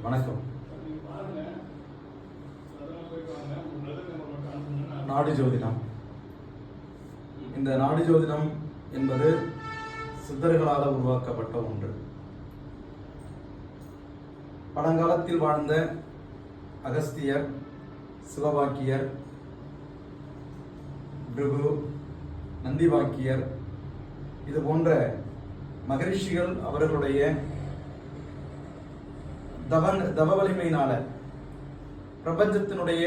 வணக்கம். நாடி ஜோதிடம். இந்த நாடி ஜோதிடம் என்பது சித்தர்களால் உருவாக்கப்பட்ட ஒன்று. பழங்காலத்தில் வாழ்ந்த அகஸ்தியர், சிவவாக்கியர், பிருகு, நந்திவாக்கியர் இது போன்ற மகரிஷிகள் அவர்களுடைய தவ வலிமையினால பிரபஞ்சத்தினுடைய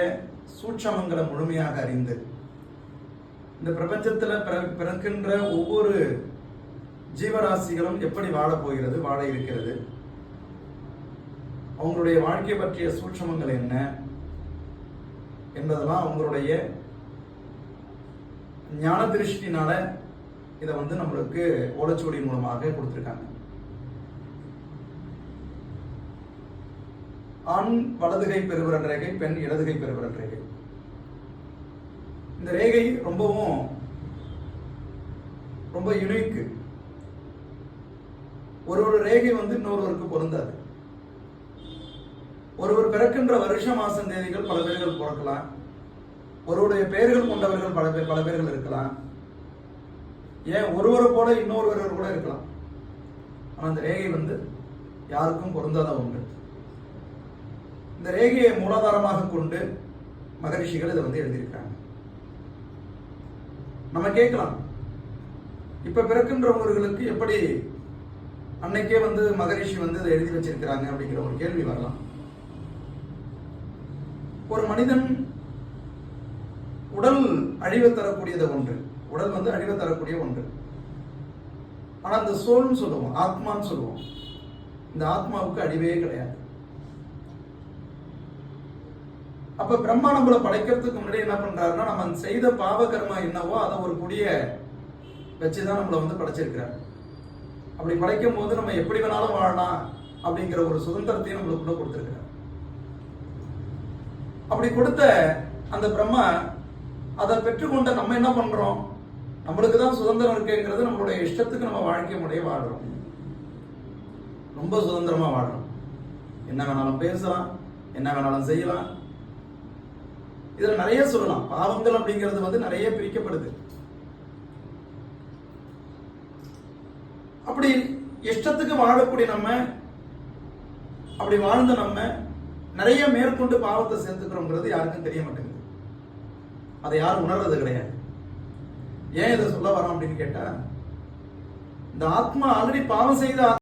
சூட்சமங்களை முழுமையாக அறிந்து இந்த பிரபஞ்சத்தில் பிறக்கின்ற ஒவ்வொரு ஜீவராசிகளும் எப்படி வாழப்போகிறது, வாழ இருக்கிறது, அவங்களுடைய வாழ்க்கை பற்றிய சூட்சமங்கள் என்ன என்பதெல்லாம் அவங்களுடைய ஞான திருஷ்டினால இதை நம்மளுக்கு ஓலைச்சுவடி மூலமாக கொடுத்திருக்காங்க. ஆண் வலதுகை பெருவிரல் ரேகை, பெண் இடதுகை பெருவிரல் ரேகை. இந்த ரேகை ரொம்ப யுனிக். ஒரு ரேகை இன்னொருவருக்கு பொருந்தாது. ஒருவர் பிறக்கின்ற வருஷ மாசம் தேதிகள் பல பேர்கள் பிறக்கலாம். ஒருவருடைய பெயர்கள் கொண்டவர்கள் பல பேர்கள் இருக்கலாம். ஏன் ஒருவரை போல இன்னொருவர் கூட இருக்கலாம். ஆனா அந்த ரேகை யாருக்கும் பொருந்தாத ஒன்று. இந்த ரேகையை மூலாதாரமாக கொண்டு மகரிஷிகள் இதை எழுதியிருக்காங்க. நம்ம கேட்கலாம், இப்ப பிறக்கின்றவர்களுக்கு எப்படி அன்னைக்கே மகரிஷி இதை எழுதி வச்சிருக்கிறாங்க அப்படிங்கிற ஒரு கேள்வி வரலாம். ஒரு மனிதன் உடல் அழிவு தரக்கூடியது ஒன்று, உடல் அழிவு தரக்கூடிய ஒன்று. ஆனா அந்த சோல்னு சொல்லுவோம், ஆத்மான்னு சொல்லுவோம். இந்த ஆத்மாவுக்கு அழிவே கிடையாது. அப்ப பிரம்மா நம்மளை படைக்கிறதுக்கு முன்னாடி என்ன பண்றாருன்னா, நம்ம செய்த பாவ கர்மா என்னவோ அதை ஒரு குடிய வச்சுதான் நம்மளை படைச்சிருக்கிறார். அப்படி படைக்கும் போது நம்ம எப்படி வேணாலும் வாழலாம் அப்படிங்கிற ஒரு சுதந்திரத்தையும் நம்மளுக்குள்ள கொடுத்திருக்கிறார். அப்படி கொடுத்த அந்த பிரம்மா அதை பெற்றுக்கொண்ட நம்ம என்ன பண்றோம், நம்மளுக்கு தான் சுதந்திரம் இருக்குங்கிறது நம்மளுடைய இஷ்டத்துக்கு நம்ம வாழ்க்கை முறையை வாழ்றோம். ரொம்ப சுதந்திரமா வாழ்றோம். என்ன வேணாலும் பேசலாம், என்ன வேணாலும் செய்யலாம். இதுல நிறைய சொல்லலாம். பாவங்கள் அப்படிங்கிறது நிறைய பிரிக்கப்படுது. அப்படி இஷ்டத்துக்கு வாழக்கூடிய நம்ம, அப்படி வாழ்ந்த நம்ம நிறைய மேற்கொண்டு பாவத்தை சேர்த்துக்கிறோங்கிறது யாருக்கும் தெரிய மாட்டேங்குது. அதை யாரும் உணர்றது கிடையாது. ஏன் இதை சொல்ல வரோம் அப்படின்னு கேட்டா, இந்த ஆத்மா ஆல்ரெடி பாவம் செய்த